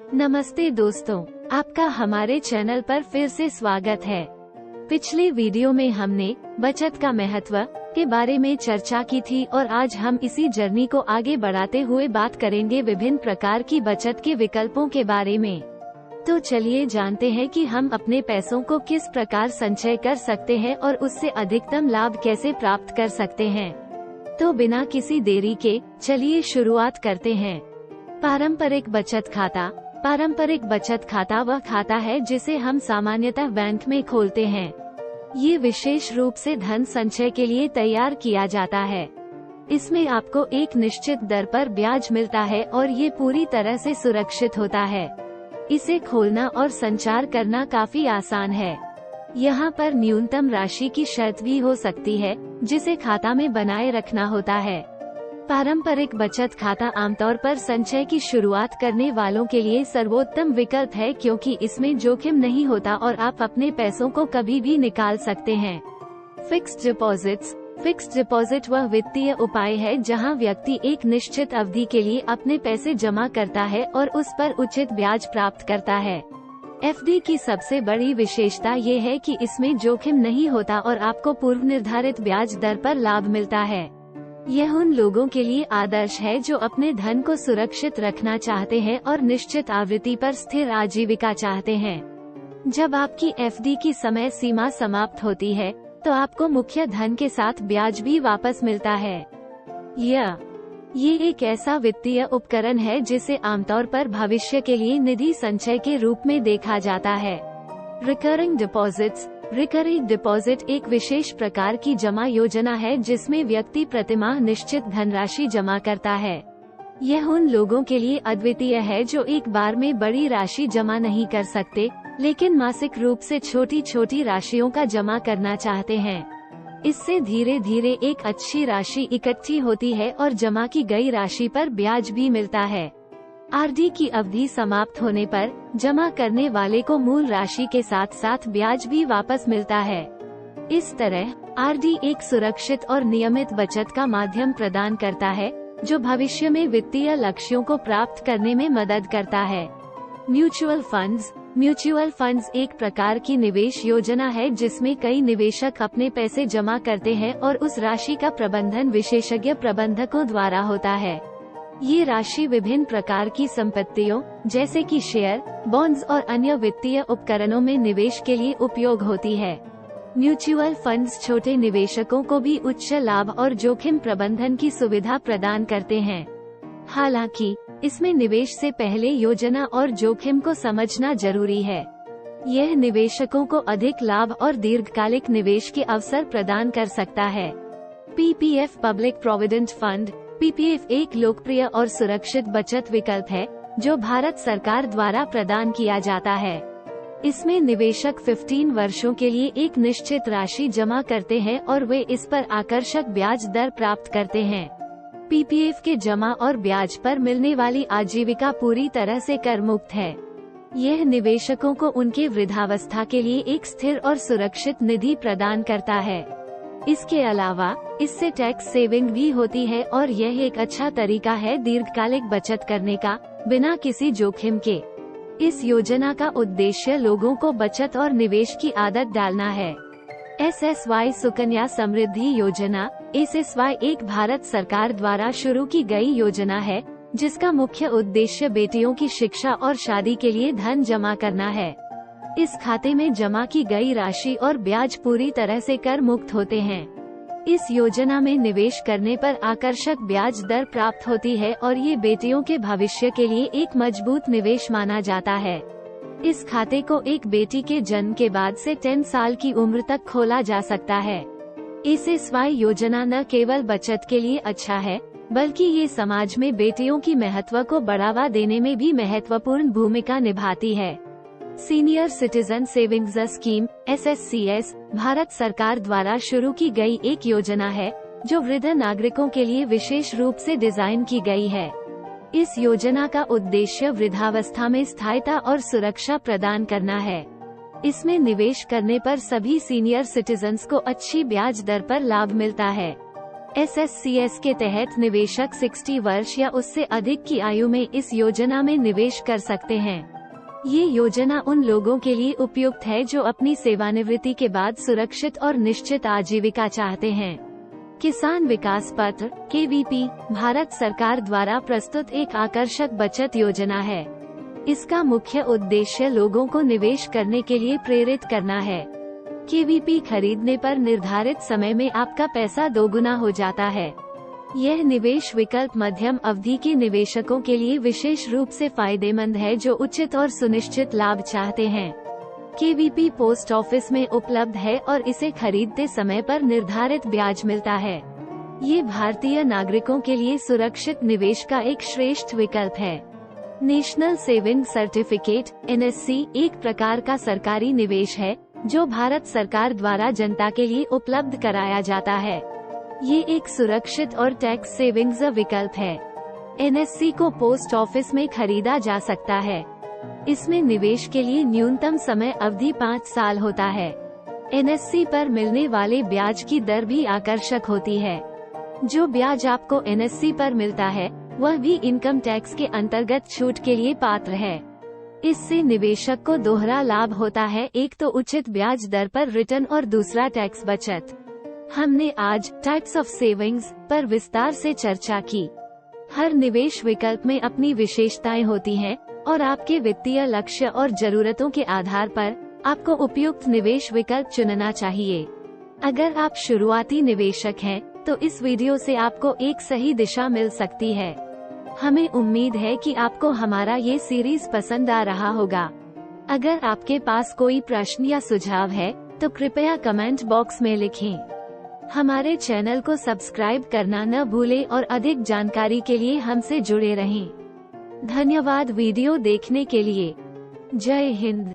नमस्ते दोस्तों, आपका हमारे चैनल पर फिर से स्वागत है। पिछले वीडियो में हमने बचत का महत्व के बारे में चर्चा की थी और आज हम इसी जर्नी को आगे बढ़ाते हुए बात करेंगे विभिन्न प्रकार की बचत के विकल्पों के बारे में। तो चलिए जानते हैं कि हम अपने पैसों को किस प्रकार संचय कर सकते हैं और उससे अधिकतम लाभ कैसे प्राप्त कर सकते हैं। तो बिना किसी देरी के चलिए शुरुआत करते हैं। पारंपरिक बचत खाता वह खाता है जिसे हम सामान्यतः बैंक में खोलते हैं। ये विशेष रूप से धन संचय के लिए तैयार किया जाता है। इसमें आपको एक निश्चित दर पर ब्याज मिलता है और ये पूरी तरह से सुरक्षित होता है। इसे खोलना और संचार करना काफी आसान है। यहाँ पर न्यूनतम राशि की शर्त भी हो सकती है जिसे खाता में बनाए रखना होता है। पारंपरिक बचत खाता आमतौर पर संचय की शुरुआत करने वालों के लिए सर्वोत्तम विकल्प है क्योंकि इसमें जोखिम नहीं होता और आप अपने पैसों को कभी भी निकाल सकते हैं। फिक्स्ड डिपॉजिट वह वित्तीय उपाय है जहां व्यक्ति एक निश्चित अवधि के लिए अपने पैसे जमा करता है और उस पर उचित ब्याज प्राप्त करता है। एफडी की सबसे बड़ी विशेषता ये है कि इसमें जोखिम नहीं होता और आपको पूर्व निर्धारित ब्याज दर पर लाभ मिलता है। यह उन लोगों के लिए आदर्श है जो अपने धन को सुरक्षित रखना चाहते हैं और निश्चित आवृत्ति पर स्थिर आजीविका चाहते हैं। जब आपकी एफडी की समय सीमा समाप्त होती है तो आपको मुख्य धन के साथ ब्याज भी वापस मिलता है। ये एक ऐसा वित्तीय उपकरण है जिसे आमतौर पर भविष्य के लिए निधि संचय के रूप में देखा जाता है। रिकरिंग डिपॉजिट एक विशेष प्रकार की जमा योजना है जिसमें व्यक्ति प्रतिमाह निश्चित धनराशि जमा करता है। यह उन लोगों के लिए अद्वितीय है जो एक बार में बड़ी राशि जमा नहीं कर सकते, लेकिन मासिक रूप से छोटी छोटी राशियों का जमा करना चाहते हैं। इससे धीरे धीरे एक अच्छी राशि इकट्ठी होती है और जमा की गई राशि पर ब्याज भी मिलता है। आरडी की अवधि समाप्त होने पर जमा करने वाले को मूल राशि के साथ साथ ब्याज भी वापस मिलता है। इस तरह आरडी एक सुरक्षित और नियमित बचत का माध्यम प्रदान करता है जो भविष्य में वित्तीय लक्ष्यों को प्राप्त करने में मदद करता है। म्यूचुअल फंड्स एक प्रकार की निवेश योजना है जिसमें कई निवेशक अपने पैसे जमा करते हैं और उस राशि का प्रबंधन विशेषज्ञ प्रबंधकों द्वारा होता है। ये राशि विभिन्न प्रकार की संपत्तियों जैसे कि शेयर, बॉन्ड्स और अन्य वित्तीय उपकरणों में निवेश के लिए उपयोग होती है। म्यूचुअल फंड्स छोटे निवेशकों को भी उच्च लाभ और जोखिम प्रबंधन की सुविधा प्रदान करते हैं। हालांकि इसमें निवेश से पहले योजना और जोखिम को समझना जरूरी है। यह निवेशकों को अधिक लाभ और दीर्घकालिक निवेश के अवसर प्रदान कर सकता है। PPF public provident fund PPF एक लोकप्रिय और सुरक्षित बचत विकल्प है जो भारत सरकार द्वारा प्रदान किया जाता है। इसमें निवेशक 15 वर्षों के लिए एक निश्चित राशि जमा करते हैं और वे इस पर आकर्षक ब्याज दर प्राप्त करते हैं। पीपीएफ के जमा और ब्याज पर मिलने वाली आजीविका पूरी तरह से कर मुक्त है। यह निवेशकों को उनके वृद्धावस्था के लिए एक स्थिर और सुरक्षित निधि प्रदान करता है। इसके अलावा इससे टैक्स सेविंग भी होती है और यह एक अच्छा तरीका है दीर्घकालिक बचत करने का बिना किसी जोखिम के। इस योजना का उद्देश्य लोगों को बचत और निवेश की आदत डालना है। एसएसवाई सुकन्या समृद्धि योजना एसएसवाई एक भारत सरकार द्वारा शुरू की गई योजना है जिसका मुख्य उद्देश्य बेटियों की शिक्षा और शादी के लिए धन जमा करना है। इस खाते में जमा की गई राशि और ब्याज पूरी तरह से कर मुक्त होते हैं। इस योजना में निवेश करने पर आकर्षक ब्याज दर प्राप्त होती है और ये बेटियों के भविष्य के लिए एक मजबूत निवेश माना जाता है। इस खाते को एक बेटी के जन्म के बाद से 10 साल की उम्र तक खोला जा सकता है। एसएसवाई योजना न केवल बचत के लिए अच्छा है बल्कि ये समाज में बेटियों की महत्व को बढ़ावा देने में भी महत्वपूर्ण भूमिका निभाती है। Senior citizen savings scheme (SSCS) Bharat सरकार द्वारा शुरू की गई एक योजना है जो वृद्ध नागरिकों के लिए विशेष रूप से डिजाइन की गई है। इस योजना का उद्देश्य वृद्धावस्था में स्थायिता और सुरक्षा प्रदान करना है। इसमें निवेश करने पर सभी सीनियर सिटीजन्स को अच्छी ब्याज दर पर लाभ मिलता है। SSCS के तहत निवेशक 60 वर्ष या उससे अधिक की आयु में इस योजना में निवेश कर सकते हैं। ये योजना उन लोगों के लिए उपयुक्त है जो अपनी सेवानिवृत्ति के बाद सुरक्षित और निश्चित आजीविका चाहते हैं। किसान विकास पत्र KVP भारत सरकार द्वारा प्रस्तुत एक आकर्षक बचत योजना है। इसका मुख्य उद्देश्य लोगों को निवेश करने के लिए प्रेरित करना है। KVP खरीदने पर निर्धारित समय में आपका पैसा दोगुना हो जाता है। यह निवेश विकल्प मध्यम अवधि के निवेशकों के लिए विशेष रूप से फायदेमंद है जो उचित और सुनिश्चित लाभ चाहते हैं। KVP पोस्ट ऑफिस में उपलब्ध है और इसे खरीदते समय पर निर्धारित ब्याज मिलता है। ये भारतीय नागरिकों के लिए सुरक्षित निवेश का एक श्रेष्ठ विकल्प है। नेशनल सेविंग सर्टिफिकेट NSC एक प्रकार का सरकारी निवेश है जो भारत सरकार द्वारा जनता के लिए उपलब्ध कराया जाता है। ये एक सुरक्षित और टैक्स सेविंग्स विकल्प है। NSC को पोस्ट ऑफिस में खरीदा जा सकता है। इसमें निवेश के लिए न्यूनतम समय अवधि 5 साल होता है। NSC पर मिलने वाले ब्याज की दर भी आकर्षक होती है। जो ब्याज आपको NSC पर मिलता है वह भी इनकम टैक्स के अंतर्गत छूट के लिए पात्र है। इससे निवेशक को दोहरा लाभ होता है, एक तो उचित ब्याज दर पर रिटर्न और दूसरा टैक्स बचत। हमने आज टाइप्स ऑफ सेविंग्स पर विस्तार से चर्चा की। हर निवेश विकल्प में अपनी विशेषताएं होती हैं और आपके वित्तीय लक्ष्य और जरूरतों के आधार पर आपको उपयुक्त निवेश विकल्प चुनना चाहिए। अगर आप शुरुआती निवेशक हैं, तो इस वीडियो से आपको एक सही दिशा मिल सकती है। हमें उम्मीद है कि आपको हमारा ये सीरीज पसंद आ रहा होगा। अगर आपके पास कोई प्रश्न या सुझाव है तो कृपया कमेंट बॉक्स में लिखें। हमारे चैनल को सब्सक्राइब करना न भूलें और अधिक जानकारी के लिए हमसे जुड़े रहें। धन्यवाद वीडियो देखने के लिए। जय हिंद।